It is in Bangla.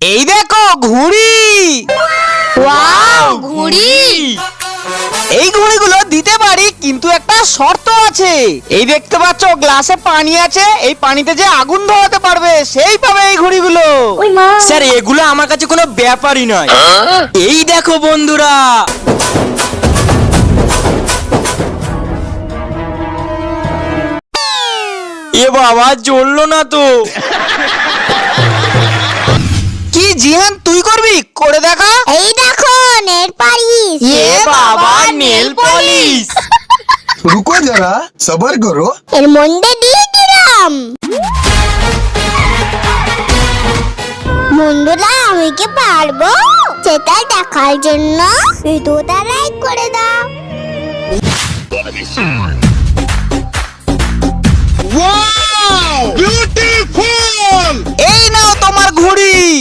এই দেখো ঘুড়ি। ওয়াও, ঘুড়ি। এই ঘুড়িগুলো দিতে পারি, কিন্তু একটা শর্ত আছে। এই দেখতে পাচ্ছ গ্লাসে পানি আছে, এই পানিতে যে আগুন ধরাতে পারবে সেই পাবে এই ঘুড়িগুলো। স্যার এগুলো আমার কাছে কোনো ব্যাপারই নয়। এই দেখো বন্ধুরা, এ বাবা জ্বললো না তো। কি জিহান, তুই করবি? করে দেখা। এই দেখো নেল পালিশ। এ বাবা নেল পলিশ। रुको जरा सबर करो। এর মধ্যে দিয়ে দিলাম। বন্ধুরা, আমি কি পারবো সেটা দেখার জন্য ভিডিওটা লাইক করে দাও। ब्यूटीफुल। এই নাও তোমার ঘুড়ি।